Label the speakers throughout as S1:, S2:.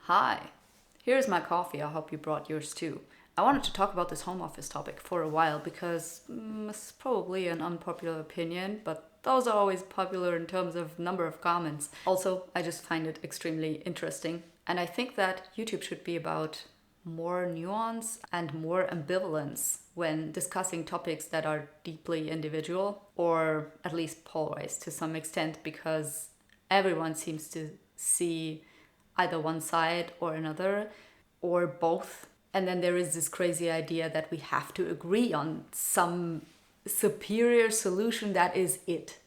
S1: Hi, here's my coffee. I hope you brought yours too. I wanted to talk about this home office topic for a while because it's probably an unpopular opinion, but those are always popular in terms of number of comments. Also, I just find it extremely interesting, and I think that YouTube should be about more nuance and more ambivalence when discussing topics that are deeply individual or at least polarized to some extent because everyone seems to see either one side or another or both. And then there is this crazy idea that we have to agree on some superior solution that is it.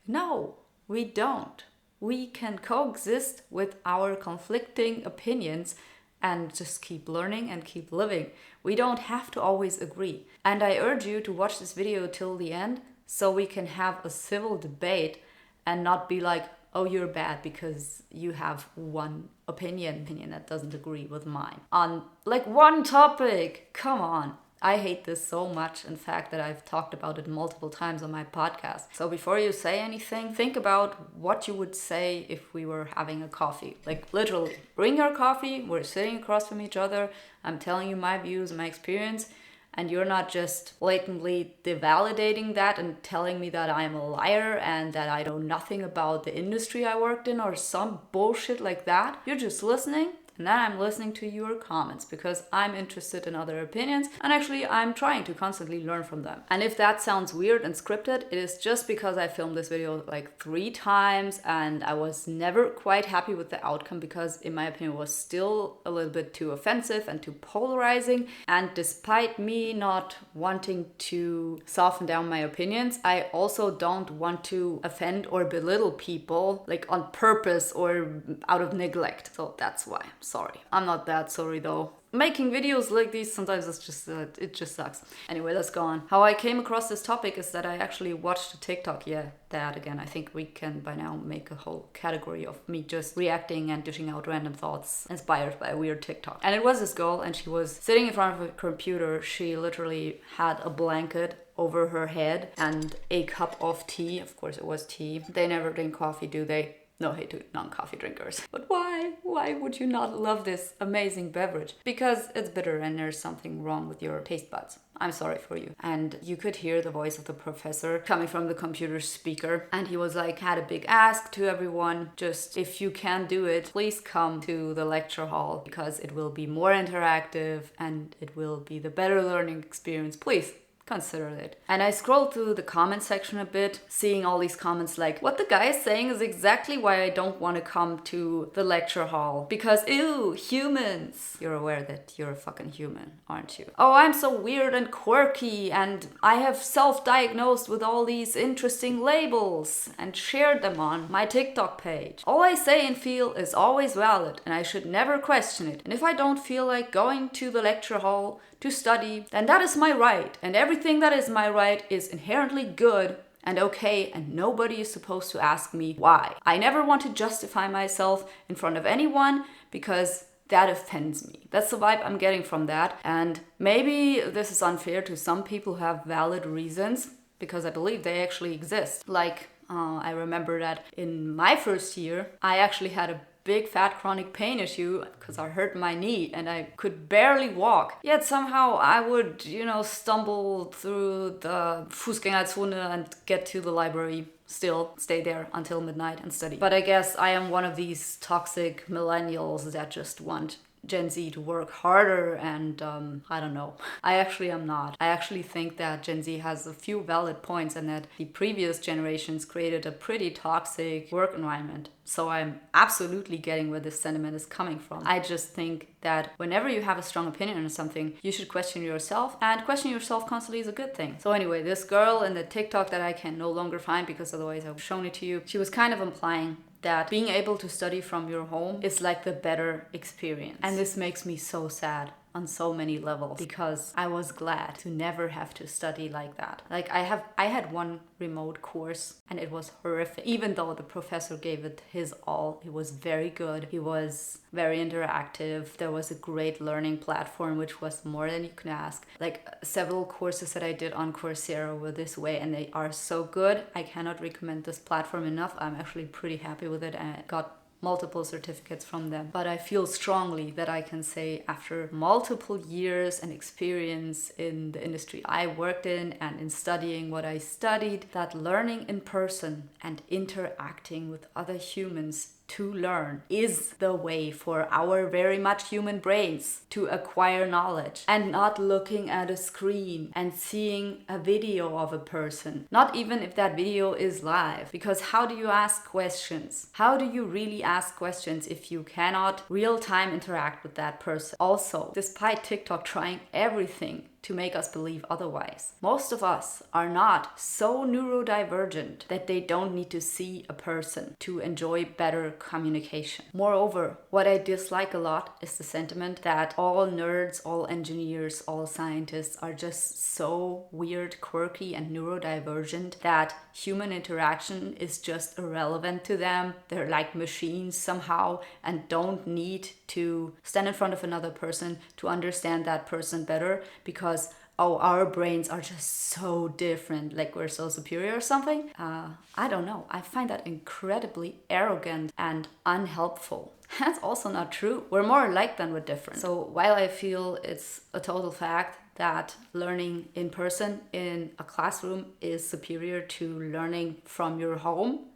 S1: No, we don't. We can coexist with our conflicting opinions and just keep learning and keep living. We don't have to always agree. And I urge you to watch this video till the end so we can have a civil debate and not be like, oh, you're bad because you have one opinion that doesn't agree with mine on like one topic. Come on. I hate this so much, in fact, that I've talked about it multiple times on my podcast. So before you say anything, think about what you would say if we were having a coffee. Like literally, bring your coffee, we're sitting across from each other, I'm telling you my views, my experience, and you're not just blatantly devalidating that and telling me that I'm a liar and that I know nothing about the industry I worked in or some bullshit like that. You're just listening, and then I'm listening to your comments because I'm interested in other opinions and actually I'm trying to constantly learn from them. And if that sounds weird and scripted, it is just because I filmed this video like 3 times and I was never quite happy with the outcome because in my opinion it was still a little bit too offensive and too polarizing. And despite me not wanting to soften down my opinions, I also don't want to offend or belittle people like on purpose or out of neglect. So that's why. Sorry. I'm not that sorry though. Making videos like these sometimes it's just it just sucks. Anyway, let's go on. How I came across this topic is that I actually watched a TikTok. Yeah, that again. I think we can by now make a whole category of me just reacting and dishing out random thoughts inspired by a weird TikTok. And it was this girl and she was sitting in front of a computer. She literally had a blanket over her head and a cup of tea. Of course it was tea. They never drink coffee, do they? No hate to non-coffee drinkers. But why? Why would you not love this amazing beverage? Because it's bitter and there's something wrong with your taste buds. I'm sorry for you. And you could hear the voice of the professor coming from the computer speaker. And he was like, had a big ask to everyone. Just if you can do it, please come to the lecture hall because it will be more interactive and it will be the better learning experience. Please consider it. And I scrolled through the comment section a bit, seeing all these comments like, what the guy is saying is exactly why I don't want to come to the lecture hall. Because, ew, humans. You're aware that you're a fucking human, aren't you? Oh, I'm so weird and quirky and I have self-diagnosed with all these interesting labels and shared them on my TikTok page. All I say and feel is always valid and I should never question it. And if I don't feel like going to the lecture hall to study, then that is my right. And everything that is my right is inherently good and okay, and nobody is supposed to ask me why. I never want to justify myself in front of anyone because that offends me. That's the vibe I'm getting from that. And maybe this is unfair to some people who have valid reasons because I believe they actually exist. Like, I remember that in my first year, I actually had a big fat chronic pain issue because I hurt my knee and I could barely walk. Yet somehow I would, stumble through the Fußgängerzone and get to the library, still stay there until midnight and study. But I guess I am one of these toxic millennials that just want Gen Z to work harder and I don't know. I actually am not. I actually think that Gen Z has a few valid points and that the previous generations created a pretty toxic work environment. So I'm absolutely getting where this sentiment is coming from. I just think that whenever you have a strong opinion on something, you should question yourself, and questioning yourself constantly is a good thing. So anyway, this girl in the TikTok that I can no longer find because otherwise I've shown it to you, she was kind of implying that being able to study from your home is like the better experience. And this makes me so sad on so many levels because I was glad to never have to study like that. Like I had one remote course and it was horrific. Even though the professor gave it his all, he was very good. He was very interactive. There was a great learning platform, which was more than you could ask. Like several courses that I did on Coursera were this way and they are so good. I cannot recommend this platform enough. I'm actually pretty happy with it and I got multiple certificates from them. But I feel strongly that I can say after multiple years and experience in the industry I worked in and in studying what I studied, that learning in person and interacting with other humans to learn is the way for our very much human brains to acquire knowledge, and not looking at a screen and seeing a video of a person, not even if that video is live. Because how do you ask questions? How do you really ask questions if you cannot real time interact with that person? Also, despite TikTok trying everything to make us believe otherwise, most of us are not so neurodivergent that they don't need to see a person to enjoy better communication. Moreover, what I dislike a lot is the sentiment that all nerds, all engineers, all scientists are just so weird, quirky, and neurodivergent that human interaction is just irrelevant to them. They're like machines somehow and don't need to stand in front of another person to understand that person better because our brains are just so different, like we're so superior or something. I don't know. I find that incredibly arrogant and unhelpful. That's also not true. We're more alike than we're different. So while I feel it's a total fact that learning in person in a classroom is superior to learning from your home,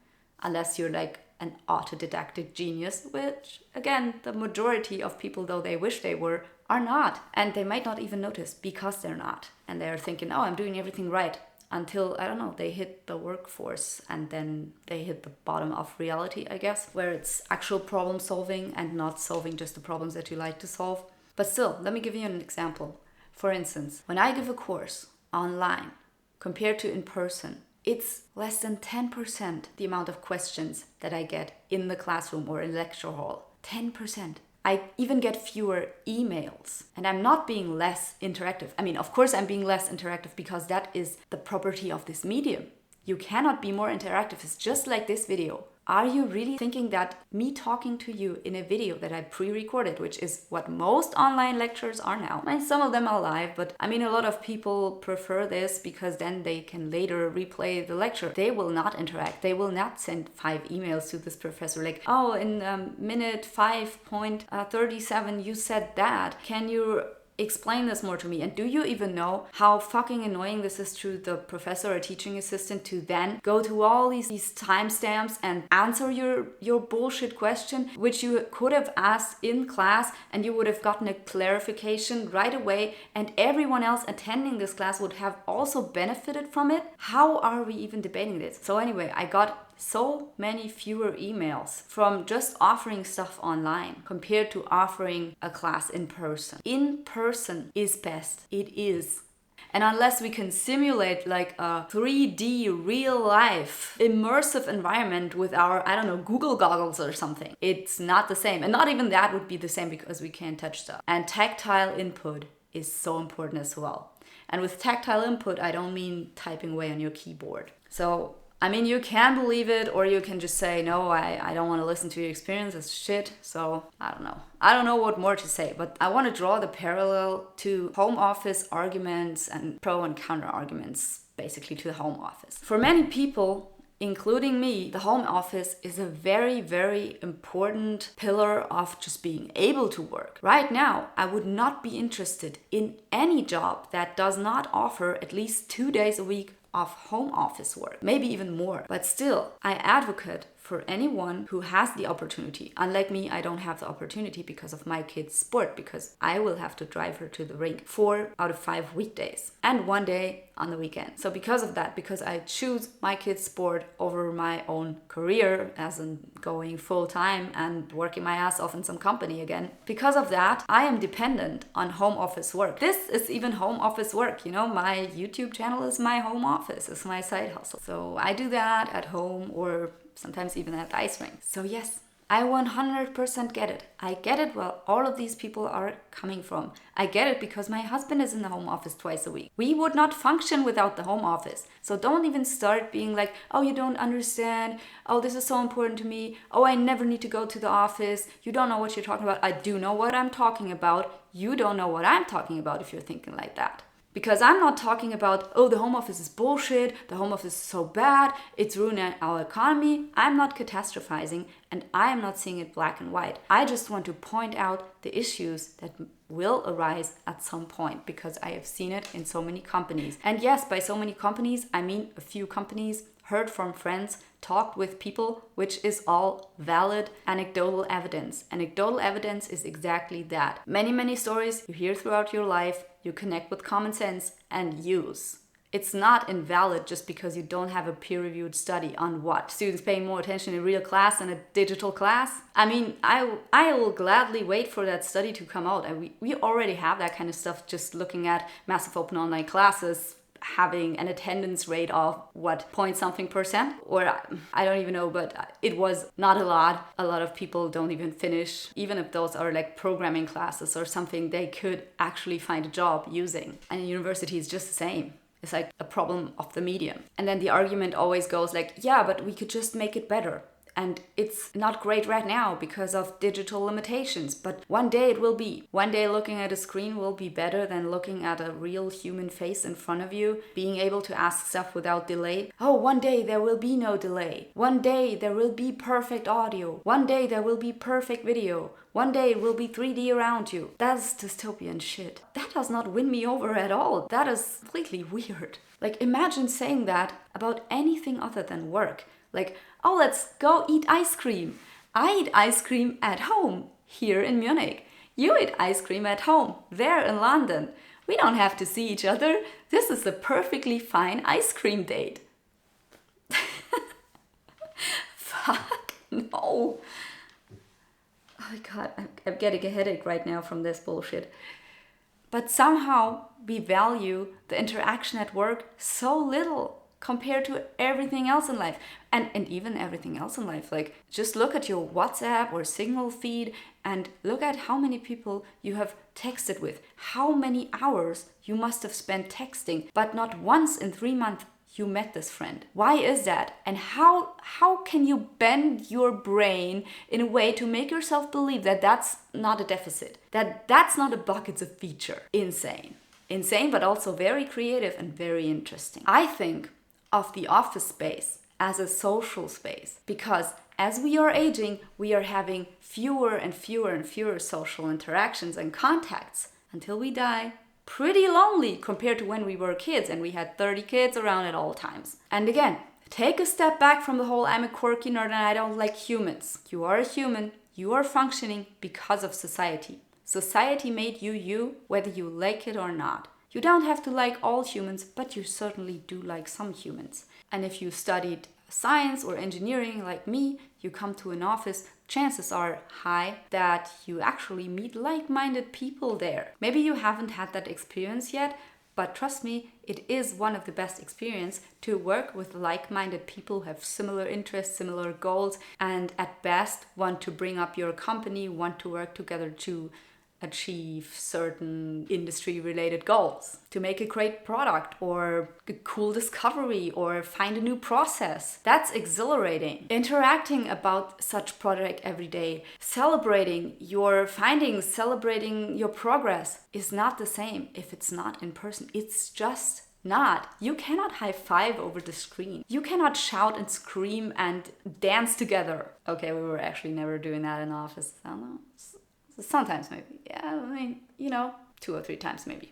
S1: unless you're like an autodidactic genius, which again, the majority of people, though they wish they were, are not. And they might not even notice because they're not. And they're thinking, oh, I'm doing everything right. Until, I don't know, they hit the workforce and then they hit the bottom of reality, I guess, where it's actual problem solving and not solving just the problems that you like to solve. But still, let me give you an example. For instance, when I give a course online compared to in person, it's less than 10% the amount of questions that I get in the classroom or in lecture hall. 10%. I even get fewer emails, and I'm not being less interactive. I mean, of course I'm being less interactive because that is the property of this medium. You cannot be more interactive. It's just like this video. Are you really thinking that me talking to you in a video that I pre-recorded, which is what most online lectures are now? I mean, some of them are live, but I mean, a lot of people prefer this because then they can later replay the lecture. They will not interact. They will not send 5 emails to this professor like, oh, in minute 5.37 you said that. Can you explain this more to me? And do you even know how fucking annoying this is to the professor or teaching assistant to then go to all these timestamps and answer your bullshit question, which you could have asked in class and you would have gotten a clarification right away and everyone else attending this class would have also benefited from it? How are we even debating this? So anyway, I got so many fewer emails from just offering stuff online compared to offering a class in person. In person is best. It is. And unless we can simulate like a 3D real life immersive environment with our, I don't know, Google goggles or something, it's not the same. And not even that would be the same because we can't touch stuff. And tactile input is so important as well. And with tactile input, I don't mean typing away on your keyboard. So I mean, you can believe it or you can just say, no, I don't want to listen to your experience, it's shit. So I don't know. I don't know what more to say, but I want to draw the parallel to home office arguments and pro and counter arguments, basically to the home office. For many people, including me, the home office is a very, very important pillar of just being able to work. Right now, I would not be interested in any job that does not offer at least 2 days a week of home office work, maybe even more. But still, I advocate for anyone who has the opportunity. Unlike me, I don't have the opportunity because of my kid's sport, because I will have to drive her to the rink 4 out of 5 weekdays and 1 day on the weekend. So because of that, because I choose my kid's sport over my own career, as in going full time and working my ass off in some company again, because of that, I am dependent on home office work. This is even home office work. You know, my YouTube channel is my home office, it's my side hustle. So I do that at home or sometimes even at the ice rink. So yes, I 100% get it. I get it where all of these people are coming from. I get it because my husband is in the home office twice a week. We would not function without the home office. So don't even start being like, oh, you don't understand. Oh, this is so important to me. Oh, I never need to go to the office. You don't know what you're talking about. I do know what I'm talking about. You don't know what I'm talking about if you're thinking like that. Because I'm not talking about, oh, the home office is bullshit, the home office is so bad, it's ruining our economy. I'm not catastrophizing, and I am not seeing it black and white. I just want to point out the issues that will arise at some point, because I have seen it in so many companies. And yes, by so many companies, I mean a few companies, heard from friends, talked with people, which is all valid anecdotal evidence. Anecdotal evidence is exactly that. Many, many stories you hear throughout your life, you connect with common sense and use. It's not invalid just because you don't have a peer-reviewed study on what? Students paying more attention in real class than a digital class? I mean, I will gladly wait for that study to come out. And we already have that kind of stuff just looking at massive open online classes, having an attendance rate of what, point something %? Or I don't even know, but it was not a lot. A lot of people don't even finish, even if those are like programming classes or something they could actually find a job using. And in university it's just the same. It's like a problem of the medium. And then the argument always goes like, yeah, but we could just make it better. And it's not great right now because of digital limitations, but one day it will be. One day looking at a screen will be better than looking at a real human face in front of you, being able to ask stuff without delay. Oh, one day there will be no delay. One day there will be perfect audio. One day there will be perfect video. One day it will be 3D around you. That's dystopian shit. That does not win me over at all. That is completely weird. Like, imagine saying that about anything other than work. Like, oh, let's go eat ice cream. I eat ice cream at home here in Munich. You eat ice cream at home there in London. We don't have to see each other. This is a perfectly fine ice cream date. Fuck, no. Oh my God, I'm getting a headache right now from this bullshit. But somehow we value the interaction at work so little compared to everything else in life. And even everything else in life. Like, just look at your WhatsApp or Signal feed and look at how many people you have texted with. How many hours you must have spent texting, but not once in 3 months you met this friend. Why is that? And how can you bend your brain in a way to make yourself believe that that's not a deficit? That's not a bug, it's a feature. Insane. Insane, but also very creative and very interesting. I think of the office space as a social space, because as we are aging, we are having fewer and fewer and fewer social interactions and contacts until we die. Pretty lonely compared to when we were kids and we had 30 kids around at all times. And again, take a step back from the whole I'm a quirky nerd and I don't like humans. You are a human. You are functioning because of society. Society made you, whether you like it or not. You don't have to like all humans, but you certainly do like some humans. And if you studied science or engineering like me, you come to an office, chances are high that you actually meet like-minded people there. Maybe you haven't had that experience yet, but trust me, it is one of the best experiences to work with like-minded people who have similar interests, similar goals, and at best want to bring up your company, want to work together to achieve certain industry-related goals, to make a great product or a cool discovery or find a new process. That's exhilarating. Interacting about such project every day, celebrating your findings, celebrating your progress is not the same if it's not in person. It's just not. You cannot high five over the screen. You cannot shout and scream and dance together. Okay, we were actually never doing that in the office. I don't know. Sometimes maybe. Yeah, I mean, 2 or 3 times maybe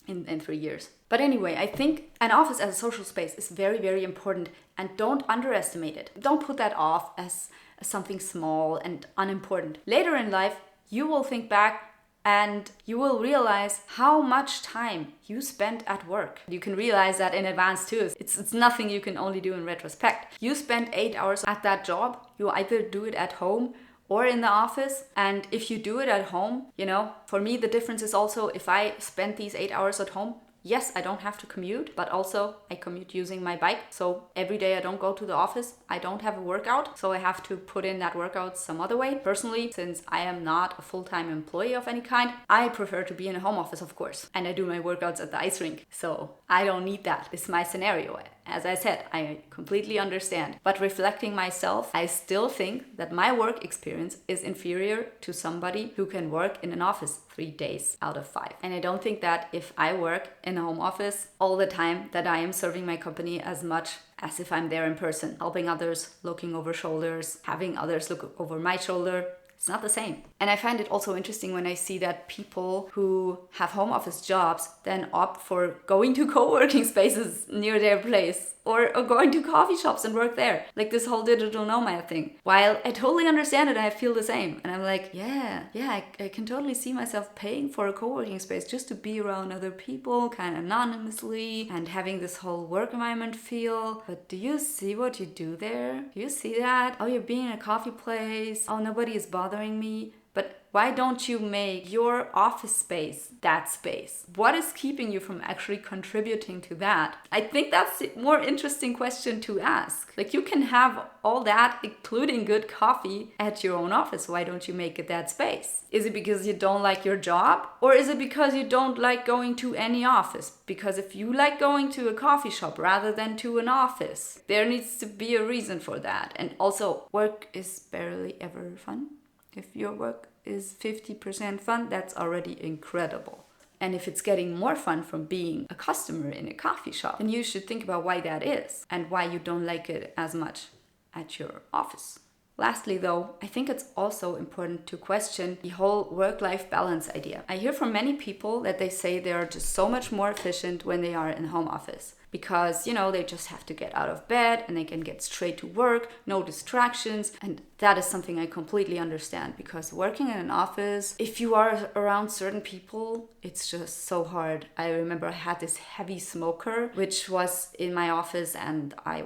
S1: in 3 years. But anyway, I think an office as a social space is very, very important, and don't underestimate it. Don't put that off as something small and unimportant. Later in life, you will think back and you will realize how much time you spent at work. You can realize that in advance too. It's nothing you can only do in retrospect. You spent 8 hours at that job. You either do it at home or in the office. And if you do it at home, for me, the difference is also if I spend these 8 hours at home, yes, I don't have to commute, but also I commute using my bike. So every day I don't go to the office, I don't have a workout. So I have to put in that workout some other way. Personally, since I am not a full-time employee of any kind, I prefer to be in a home office, of course. And I do my workouts at the ice rink. So I don't need that. It's my scenario. as I said, I completely understand. But reflecting myself, I still think that my work experience is inferior to somebody who can work in an office 3 days out of 5. And I don't think that if I work in a home office all the time, that I am serving my company as much as if I'm there in person, helping others, looking over shoulders, having others look over my shoulder. It's not the same. And I find it also interesting when I see that people who have home office jobs then opt for going to co-working spaces near their place or going to coffee shops and work there. Like this whole digital nomad thing. While I totally understand it, I feel the same. And I'm like, I can totally see myself paying for a co-working space just to be around other people, kind of anonymously, and having this whole work environment feel. But do you see what you do there? Do you see that? Oh, you're being in a coffee place. Oh, nobody is bothering me. But why don't you make your office space that space? What is keeping you from actually contributing to that? I think that's a more interesting question to ask. Like, you can have all that, including good coffee, at your own office. Why don't you make it that space? Is it because you don't like your job? Or is it because you don't like going to any office? Because if you like going to a coffee shop rather than to an office, there needs to be a reason for that. And also, work is barely ever fun. If your work is 50% fun, that's already incredible. And if it's getting more fun from being a customer in a coffee shop, then you should think about why that is and why you don't like it as much at your office. Lastly, though, I think it's also important to question the whole work-life balance idea. I hear from many people that they say they are just so much more efficient when they are in home office. Because, they just have to get out of bed and they can get straight to work, no distractions. And that is something I completely understand, because working in an office, if you are around certain people, it's just so hard. I remember I had this heavy smoker, which was in my office, and I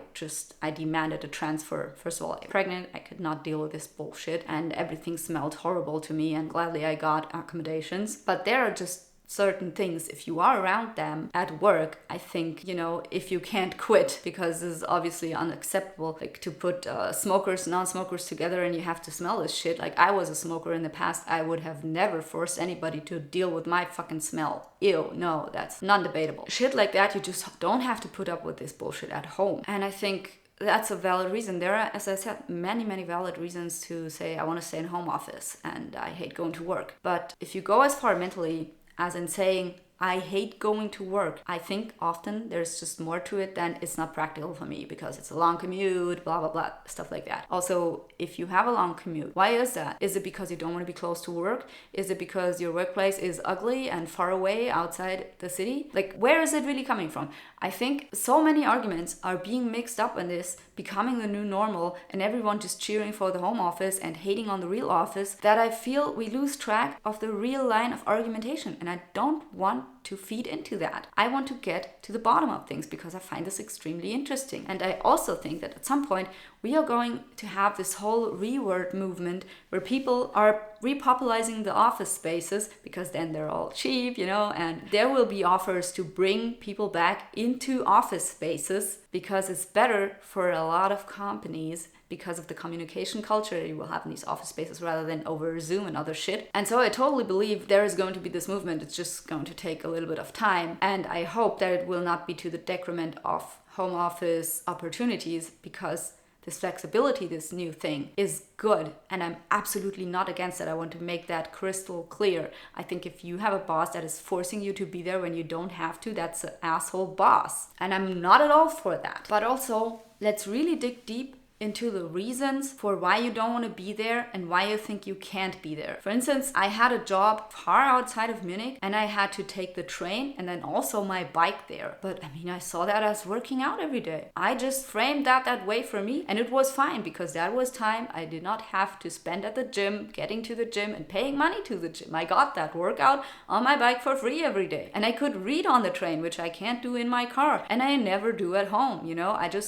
S1: demanded a transfer. First of all, I'm pregnant, I could not deal with this bullshit, and everything smelled horrible to me, and gladly I got accommodations. But there are just certain things, if you are around them at work, I think, if you can't quit, because this is obviously unacceptable, like to put smokers, non-smokers together and you have to smell this shit. Like, I was a smoker in the past, I would have never forced anybody to deal with my fucking smell. Ew, no, that's non-debatable. Shit like that, you just don't have to put up with this bullshit at home. And I think that's a valid reason. There are, as I said, many, many valid reasons to say I want to stay in home office and I hate going to work. But if you go as far mentally as in saying, I hate going to work, I think often there's just more to it than it's not practical for me because it's a long commute, blah, blah, blah, stuff like that. Also, if you have a long commute, why is that? Is it because you don't want to be close to work? Is it because your workplace is ugly and far away outside the city? Like, where is it really coming from? I think so many arguments are being mixed up in this, becoming the new normal, and everyone just cheering for the home office and hating on the real office, that I feel we lose track of the real line of argumentation. And I don't want to feed into that. I want to get to the bottom of things because I find this extremely interesting. And I also think that at some point we are going to have this whole reword movement where people are repopularizing the office spaces because then they're all cheap, and there will be offers to bring people back into office spaces because it's better for a lot of companies because of the communication culture you will have in these office spaces rather than over Zoom and other shit. And so I totally believe there is going to be this movement. It's just going to take a little bit of time. And I hope that it will not be to the detriment of home office opportunities, because this flexibility, this new thing, is good. And I'm absolutely not against it. I want to make that crystal clear. I think if you have a boss that is forcing you to be there when you don't have to, that's an asshole boss. And I'm not at all for that. But also, let's really dig deep into the reasons for why you don't want to be there and why you think you can't be there. For instance, I had a job far outside of Munich and I had to take the train and then also my bike there. But I saw that as working out every day. I just framed that way for me, and it was fine because that was time I did not have to spend at the gym, getting to the gym and paying money to the gym. I got that workout on my bike for free every day. And I could read on the train, which I can't do in my car. And I never do at home,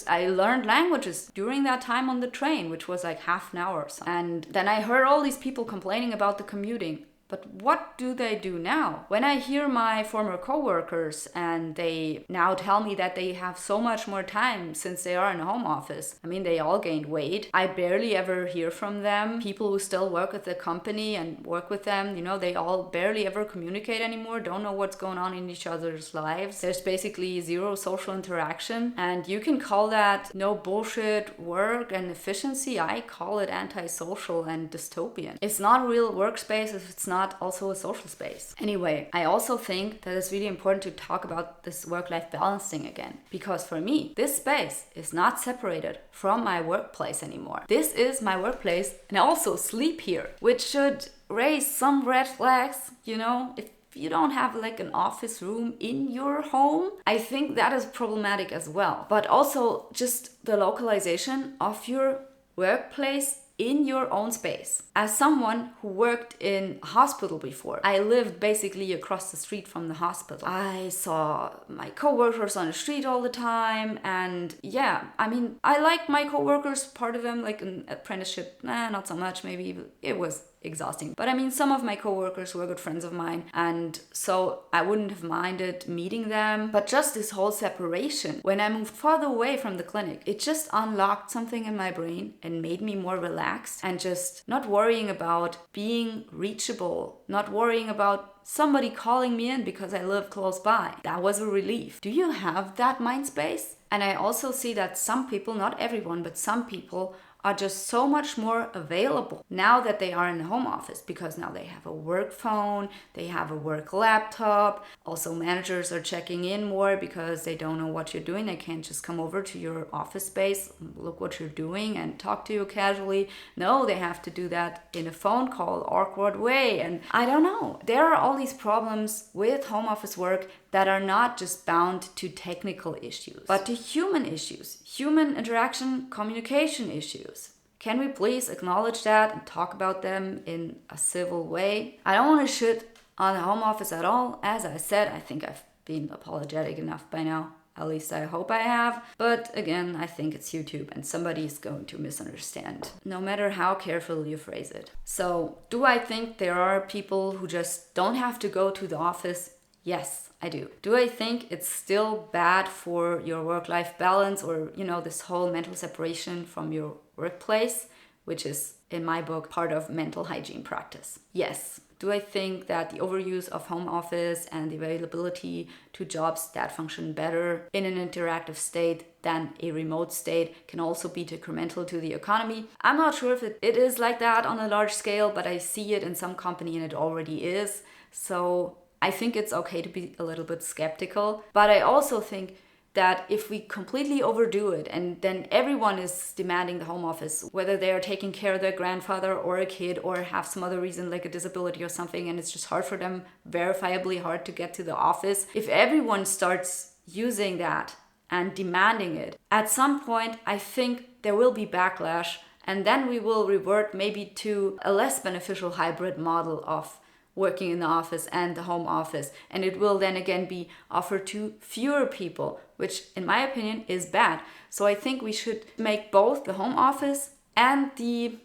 S1: I learned languages during that time on the train, which was like half an hour or so. And then I heard all these people complaining about the commuting. But what do they do now? When I hear my former coworkers and they now tell me that they have so much more time since they are in a home office. I mean, they all gained weight. I barely ever hear from them. People who still work at the company and work with them, they all barely ever communicate anymore, don't know what's going on in each other's lives. There's basically zero social interaction. And you can call that no bullshit work and efficiency. I call it antisocial and dystopian. It's not a real workspace if it's not also a social space. Anyway, I also think that it's really important to talk about this work-life balance thing again. Because for me, this space is not separated from my workplace anymore. This is my workplace and I also sleep here, which should raise some red flags, if you don't have like an office room in your home, I think that is problematic as well. But also just the localization of your workplace in your own space. As someone who worked in a hospital before, I lived basically across the street from the hospital. I saw my coworkers on the street all the time, and I liked my coworkers, part of them, like an apprenticeship, not so much, maybe it was exhausting. But some of my coworkers were good friends of mine, and so I wouldn't have minded meeting them. But just this whole separation, when I moved farther away from the clinic, it just unlocked something in my brain and made me more relaxed and just not worrying about being reachable, not worrying about somebody calling me in because I live close by. That was a relief. Do you have that mind space? And I also see that some people, not everyone, but some people are just so much more available now that they are in the home office, because now they have a work phone, they have a work laptop. Also, managers are checking in more because they don't know what you're doing. They can't just come over to your office space, look what you're doing and talk to you casually. No, they have to do that in a phone call, awkward way. And I don't know. There are all these problems with home office work that are not just bound to technical issues, but to human issues, human interaction, communication issues. Can we please acknowledge that and talk about them in a civil way? I don't want to shit on the home office at all. As I said, I think I've been apologetic enough by now. At least I hope I have. But again, I think it's YouTube and somebody is going to misunderstand, no matter how carefully you phrase it. So, do I think there are people who just don't have to go to the office? Yes, I do. Do I think it's still bad for your work-life balance or, this whole mental separation from your workplace, which is, in my book, part of mental hygiene practice? Yes. Do I think that the overuse of home office and the availability to jobs that function better in an interactive state than a remote state can also be detrimental to the economy? I'm not sure if it is like that on a large scale, but I see it in some company and it already is. So I think it's okay to be a little bit skeptical, but I also think that if we completely overdo it and then everyone is demanding the home office, whether they are taking care of their grandfather or a kid or have some other reason like a disability or something, and it's just hard for them, verifiably hard to get to the office, if everyone starts using that and demanding it, at some point I think there will be backlash, and then we will revert maybe to a less beneficial hybrid model of working in the office and the home office, and it will then again be offered to fewer people, which in my opinion is bad. So I think we should make both the home office and the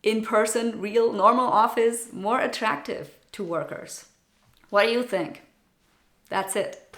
S1: in-person, real, normal office more attractive to workers. What do you think? That's it.